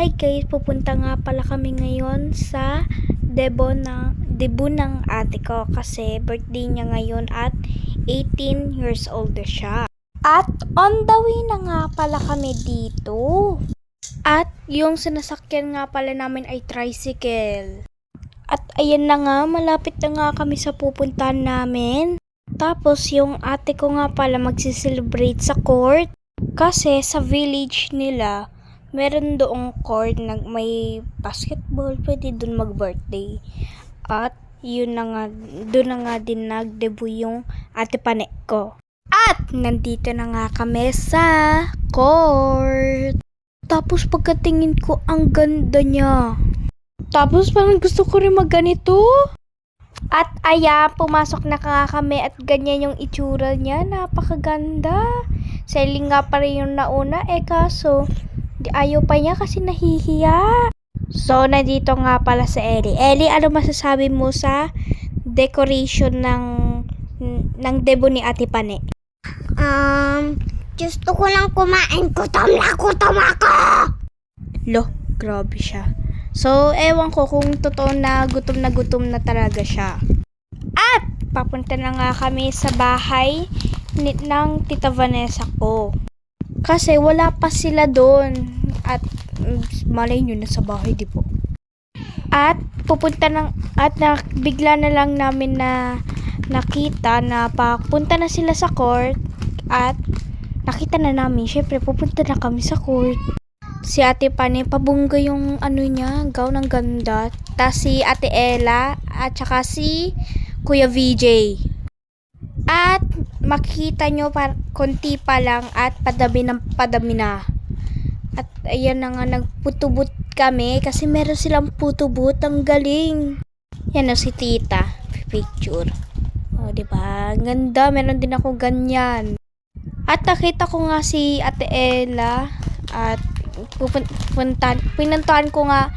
Hi guys, pupunta nga pala kami ngayon sa debut ng ate ko kasi birthday niya ngayon at 18 years old na siya. At on the way na nga pala kami dito. At yung sinasakyan nga pala namin ay tricycle. At ayan na nga, malapit na nga kami sa pupuntahan namin. Tapos yung ate ko nga pala magsiselebrate sa court kasi sa village nila meron doong court na may basketball, pwede dun mag-birthday. At yun na nga, doon na nga din nag-debut yung ate Pane ko. At nandito na nga kami sa court. Tapos pagkatingin ko, ang ganda niya. Tapos parang gusto ko rin magganito. At ayan, pumasok na nga kami at ganyan yung itsura niya. Napakaganda. Selling nga pa rin yung nauna kaso ayaw pa niya kasi nahihiya. So, nandito nga pala sa Ellie. Ellie, ano masasabi mo sa decoration ng debut ni Ate Pane? Gusto ko lang kumain. Gutom ako. Lo, grabe siya. So, ewan ko kung totoo na gutom na talaga siya. At, papunta na nga kami sa bahay ng Tita Vanessa ko. Kasi wala pa sila doon. At malay nyo, nasa bahay, di po. At bigla na lang namin na nakita na papunta na sila sa court. At nakita na namin, syempre pupunta na kami sa court. Si Ate Pane, pabungga yung niya, gown ng ganda. Tas si Ate Ella at saka si Kuya VJ. At makikita nyo konti pa lang at padami na. At ayan na nga, nagputubot kami kasi meron silang putubot. Ang galing. Yan o si tita. Picture. O, diba? Ganda. Meron din ako ganyan. At nakita ko nga si Ate Ella. At pinuntahan ko nga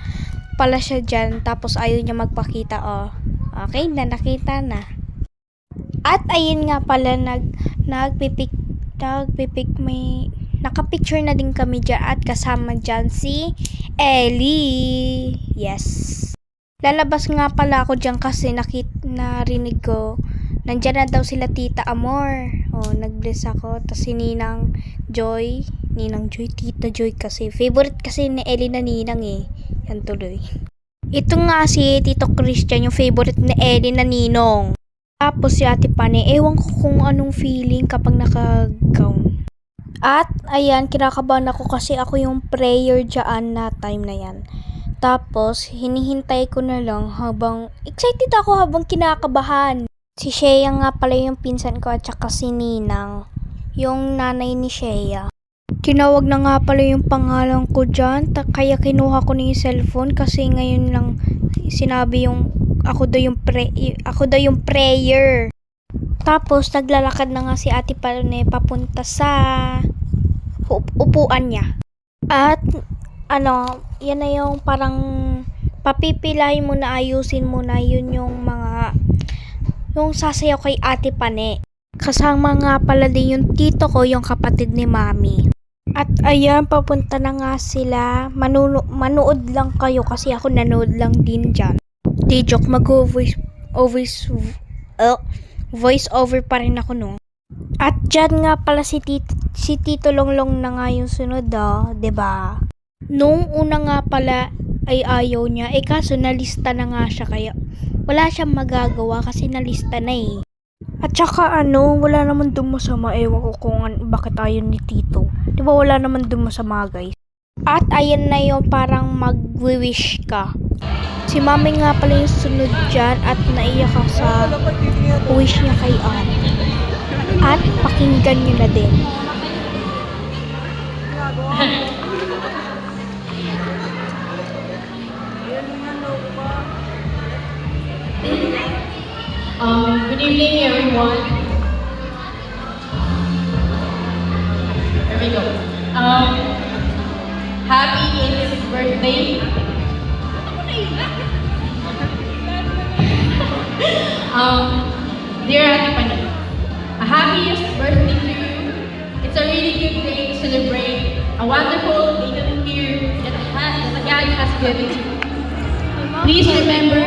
pala siya dyan. Tapos ayaw niya magpakita. O, okay na. Nakita na. At ayun nga pala, nagpipik may nakapicture na din kami dyan at kasama dyan si Ellie. Yes. Lalabas nga pala ako dyan kasi narinig ko nandyan na daw sila Tita Amor. Nag-bless ako. Tapos si Ninang Joy, Tita Joy kasi. Favorite kasi ni Ellie na Ninang Yan tuloy. Ito nga si Tito Christian, yung favorite ni Ellie na Ninong. Tapos si Ate Pane, ewan ko kung anong feeling kapag naka-gown. At ayan, kinakabahan ako kasi ako yung prayer dyan na time na yan. Tapos, hinihintay ko na lang habang, excited ako habang kinakabahan. Si Shea nga pala yung pinsan ko at saka si Ninang, yung nanay ni Shea. Tinawag na nga pala yung pangalan ko dyan, kaya kinuha ko na yung cellphone kasi ngayon lang sinabi yung ako daw yung prayer. Tapos naglalakad na nga si Ate Pane papunta sa upuan niya. At yan na yung parang papipilahin mo na, ayusin mo na, yun yung yung sasayaw kay Ate Pane. Kasama nga pala din yung tito ko, yung kapatid ni Mami. At ayan, papunta na nga sila. Manood lang kayo kasi ako nanood lang din dyan. Di joke, voice over pa rin ako no. At dyan nga pala si Tito Longlong na nga yung sunod 'di ba? Nung una nga pala ay ayaw niya, kaso nalista na nga siya kaya wala siyang magagawa kasi nalista na At saka wala naman dun masama, ewan ko kung bakit ayaw ni Tito. Di ba wala naman dun masama guys? At ayan na yung parang mag-wish ka. Si Mami nga pala yung sunod dyan at naiyak ako sa wish niya kay ate. At pakinggan nyo na din. Good evening everyone. There we go. Happy 80th birthday. Dear Ate Pane, a happiest birthday to you. It's a really good day to celebrate a a wonderful little year that God has given to you. Please remember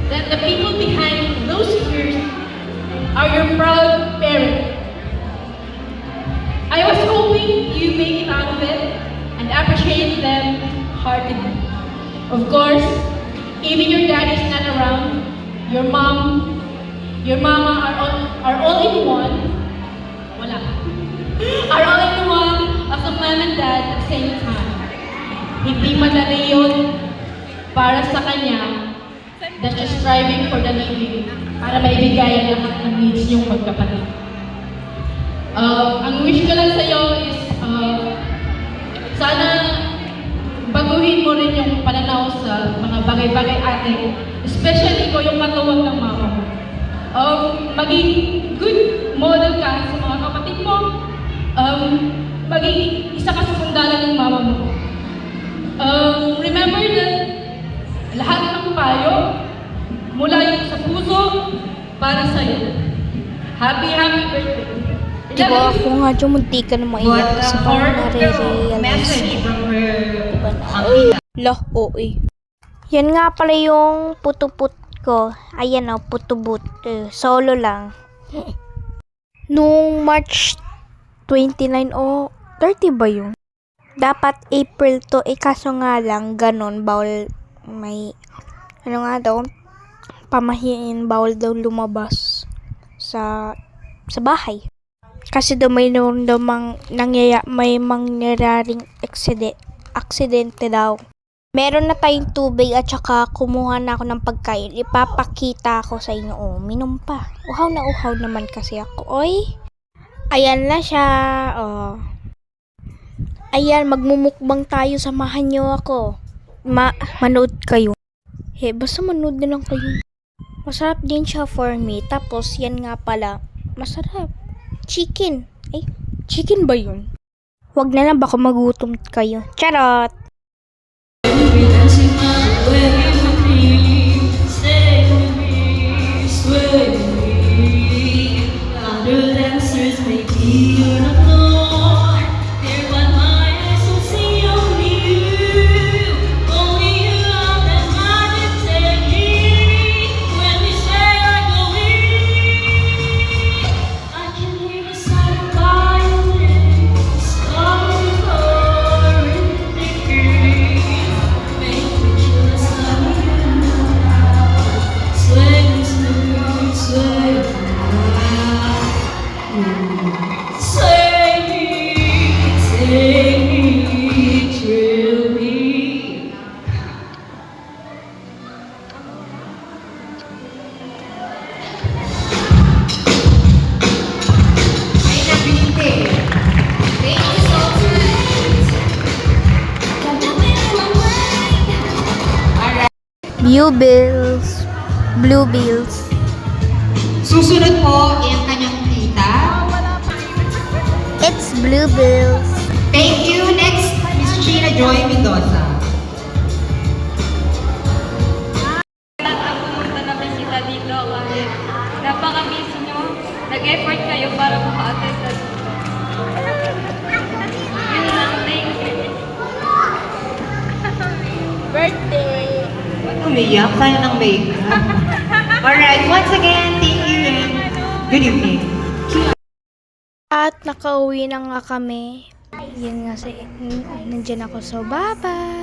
that the people behind those years are your proud parents. I was hoping you make it out of it and appreciate them heartily. Of course, even your dad is not around, your mama are all in one. Wala. Are all in one as a mom and dad at the same time. Hindi madali yun para sa kanya that she's striving for the living para maibigay ang lahat ng needs niyong magkapatid. Ang wish ko lang sa'yo is sana baguhin mo rin yung pananaw sa mga bagay-bagay ate, especially ko yung katuwang ng mama mo. Maging good model ka sa mga kapatid mo, maging isa ka sa sandalan ng mama mo. Remember that lahat ng payo mula yung sa puso para sa'yo. Happy birthday! Diba ako nga dyan munti ka na maiyak kasi parang nare-realize. Message from her Diba na? Lah, oo eh. Yan nga pala yung putuput ko. Ayan o, putubut. Solo lang. Nung March 29 o 30 ba yun? Dapat April to, kaso nga lang, ganon, bawal may, ano nga daw, pamahiin, bawal daw lumabas sa bahay. Kasi daw may may mangyayaring aksidente daw. Meron na tayong tubig at saka kumuha na ako ng pagkain. Ipapakita ko sa inyo. Oh, minom pa. Uhaw na uhaw naman kasi ako. Oy. Ayan na siya. Oh. Ayan, magmumukbang tayo. Samahan nyo ako. Manood kayo. Basta manood na lang kayo. Masarap din siya for me. Tapos, yan nga pala. Masarap. Chicken. Chicken ba yun? Wag na lang, baka magutom kayo. Charot! Blue bills. Susunod po, yung kanyang tita. It's blue bills. Thank you. Next, Miss Gina Joy Mendoza. Pumunta na bisita dito kahit napaka-busy nyo. Nag-effort kayo para maka-attend na dito. Yun lang, thank you. Birthday! Umiyak, kaya ng makeup. Alright, once again, thank you and good evening. At nakauwi na nga kami. Yun nga nandiyan ako. So, bye-bye!